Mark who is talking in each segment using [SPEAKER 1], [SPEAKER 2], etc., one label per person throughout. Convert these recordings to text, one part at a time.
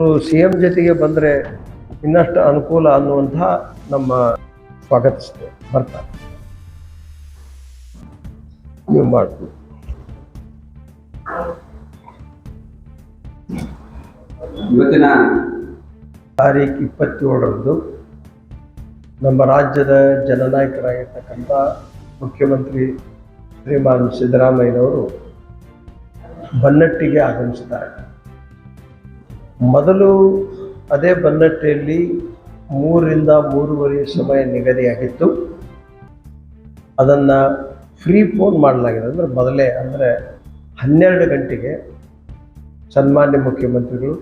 [SPEAKER 1] CM ಜೊತೆಗೆ ಬಂದರೆ ಇನ್ನಷ್ಟು ಅನುಕೂಲ ಅನ್ನುವಂಥ ನಮ್ಮ ಸ್ವಾಗತಿಸ್ತೇವೆ. ಬರ್ತಾರೆ ನೀವು ಮಾಡ್ತೀವಿ.
[SPEAKER 2] ಇವತ್ತಿನ
[SPEAKER 1] ತಾರೀಖು 27ರಂದು ನಮ್ಮ ರಾಜ್ಯದ ಜನನಾಯಕರಾಗಿರ್ತಕ್ಕಂಥ ಮುಖ್ಯಮಂತ್ರಿ ಶ್ರೀಮಾನ್ ಸಿದ್ದರಾಮಯ್ಯನವರು ಬನ್ನಟ್ಟಿಗೆ ಆಗಮಿಸಿದ್ದಾರೆ. ಮೊದಲು ಅದೇ ಬನ್ನಟ್ಟಿಯಲ್ಲಿ 3 ರಿಂದ 3:30 ಸಮಯ ನಿಗದಿಯಾಗಿತ್ತು. ಅದನ್ನು ಫ್ರೀ ಫೋನ್ ಮಾಡಲಾಗಿದೆ. ಅಂದರೆ ಮೊದಲೇ 12 ಗಂಟೆಗೆ ಸನ್ಮಾನ್ಯ ಮುಖ್ಯಮಂತ್ರಿಗಳು,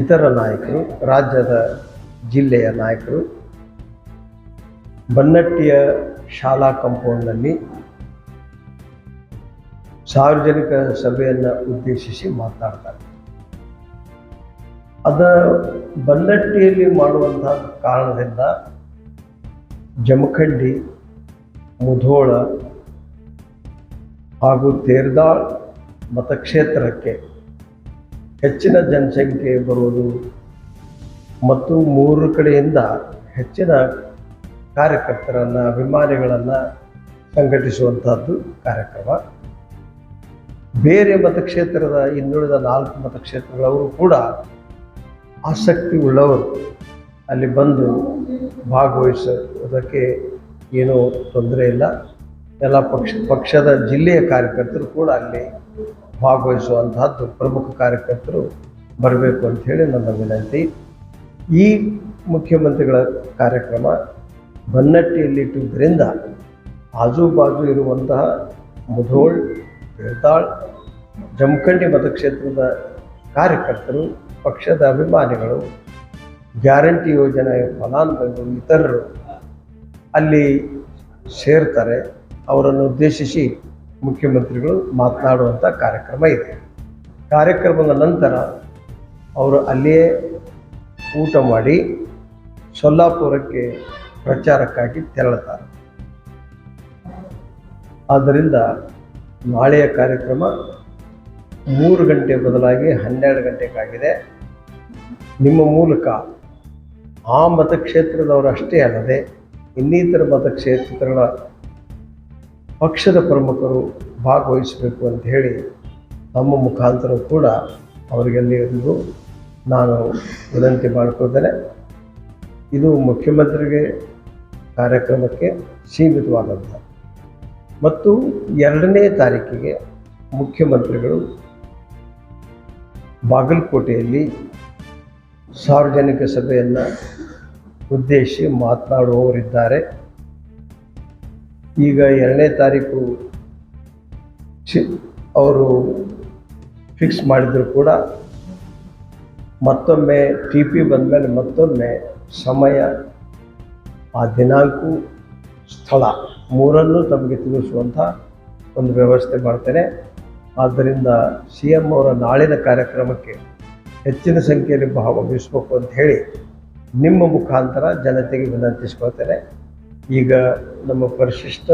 [SPEAKER 1] ಇತರ ನಾಯಕರು, ರಾಜ್ಯದ ಜಿಲ್ಲೆಯ ನಾಯಕರು ಬನ್ನಟ್ಟಿಯ ಶಾಲಾ ಕಾಂಪೌಂಡ್ನಲ್ಲಿ ಸಾರ್ವಜನಿಕ ಸಭೆಯನ್ನು ಉದ್ದೇಶಿಸಿ ಮಾತನಾಡ್ತಾರೆ. ಬನ್ನಟ್ಟಿಯಲ್ಲಿ ಮಾಡುವಂಥ ಕಾರಣದಿಂದ ಜಮಖಂಡಿ, ಮುಧೋಳ ಹಾಗೂ ತೇರದಾಳ್ ಮತಕ್ಷೇತ್ರಕ್ಕೆ ಹೆಚ್ಚಿನ ಜನಸಂಖ್ಯೆ ಬರುವುದು ಮತ್ತು 3 ಕಡೆಯಿಂದ ಹೆಚ್ಚಿನ ಕಾರ್ಯಕರ್ತರನ್ನು, ಅಭಿಮಾನಿಗಳನ್ನು ಸಂಘಟಿಸುವಂಥದ್ದು ಕಾರ್ಯಕ್ರಮ. ಬೇರೆ ಮತಕ್ಷೇತ್ರದ ಇನ್ನುಳಿದ 4 ಮತಕ್ಷೇತ್ರಗಳವರು ಕೂಡ ಆಸಕ್ತಿ ಉಳ್ಳವರು ಅಲ್ಲಿ ಬಂದು ಭಾಗವಹಿಸೋದಕ್ಕೆ ಏನೂ ತೊಂದರೆ ಇಲ್ಲ. ಎಲ್ಲ ಪಕ್ಷದ ಜಿಲ್ಲೆಯ ಕಾರ್ಯಕರ್ತರು ಕೂಡ ಅಲ್ಲಿ ಭಾಗವಹಿಸುವಂತಹದ್ದು, ಪ್ರಮುಖ ಕಾರ್ಯಕರ್ತರು ಬರಬೇಕು ಅಂಥೇಳಿ ನನ್ನ ವಿನಂತಿ. ಈ ಮುಖ್ಯಮಂತ್ರಿಗಳ ಕಾರ್ಯಕ್ರಮ ಬನ್ನಟ್ಟಿಯಲ್ಲಿಟ್ಟಿದ್ದರಿಂದ ಆಜುಬಾಜು ಇರುವಂತಹ ಮುಧೋಳ್, ತೇರದಾಳ್, ಜಮಖಂಡಿ ಮತಕ್ಷೇತ್ರದ ಕಾರ್ಯಕರ್ತರು, ಪಕ್ಷದ ಅಭಿಮಾನಿಗಳು, ಗ್ಯಾರಂಟಿ ಯೋಜನೆಯ ಫಲಾನುಭವಿಗಳು, ಇತರರು ಅಲ್ಲಿ ಸೇರ್ತಾರೆ. ಅವರನ್ನು ಉದ್ದೇಶಿಸಿ ಮುಖ್ಯಮಂತ್ರಿಗಳು ಮಾತನಾಡುವಂಥ ಕಾರ್ಯಕ್ರಮ ಇದೆ. ಕಾರ್ಯಕ್ರಮದ ನಂತರ ಅವರು ಅಲ್ಲಿಯೇ ಊಟ ಮಾಡಿ ಸೊಲ್ಲಾಪುರಕ್ಕೆ ಪ್ರಚಾರಕ್ಕಾಗಿ ತೆರಳುತ್ತಾರೆ. ಆದ್ದರಿಂದ ನಾಳೆಯ ಕಾರ್ಯಕ್ರಮ 3 ಗಂಟೆ ಬದಲಾಗಿ 12 ಗಂಟೆಗಾಗಿದೆ. ನಿಮ್ಮ ಮೂಲಕ ಆ ಮತಕ್ಷೇತ್ರದವರು ಅಷ್ಟೇ ಅಲ್ಲದೆ ಇನ್ನಿತರ ಮತಕ್ಷೇತ್ರಗಳ ಪಕ್ಷದ ಪ್ರಮುಖರು ಭಾಗವಹಿಸಬೇಕು ಅಂತ ಹೇಳಿ ತಮ್ಮ ಮುಖಾಂತರ ಕೂಡ ಅವರಿಗೆಲ್ಲರಿಗೂ ನಾನು ವಿನಂತಿ ಮಾಡಿಕೊಳ್ತೇನೆ. ಇದು ಮುಖ್ಯಮಂತ್ರಿಗೆ ಕಾರ್ಯಕ್ರಮಕ್ಕೆ ಸೀಮಿತವಾದಂಥ ಮತ್ತು 2ನೇ ತಾರೀಕಿಗೆ ಮುಖ್ಯಮಂತ್ರಿಗಳು ಬಾಗಲಕೋಟೆಯಲ್ಲಿ ಸಾರ್ವಜನಿಕ ಸಭೆಯನ್ನು ಉದ್ದೇಶಿಸಿ ಮಾತನಾಡುವವರಿದ್ದಾರೆ. ಈಗ 2ನೇ ತಾರೀಕು ಅವರು ಫಿಕ್ಸ್ ಮಾಡಿದರೂ ಕೂಡ ಮತ್ತೊಮ್ಮೆ TP ಬಂದ ಮೇಲೆ ಮತ್ತೊಮ್ಮೆ ಸಮಯ, ಆ ದಿನಾಂಕ, ಸ್ಥಳ 3ನ್ನೂ ತಮಗೆ ತಿಳಿಸುವಂಥ ಒಂದು ವ್ಯವಸ್ಥೆ ಮಾಡ್ತೇನೆ. ಆದ್ದರಿಂದ CM ಅವರ ನಾಳಿನ ಕಾರ್ಯಕ್ರಮಕ್ಕೆ ಹೆಚ್ಚಿನ ಸಂಖ್ಯೆಯಲ್ಲಿ ಭಾಗವಹಿಸಬೇಕು ಅಂತ ಹೇಳಿ ನಿಮ್ಮ ಮುಖಾಂತರ ಜನತೆಗೆ ವಿನಂತಿಸ್ಕೊಳ್ತೇನೆ. ಈಗ ನಮ್ಮ ಪರಿಶಿಷ್ಟ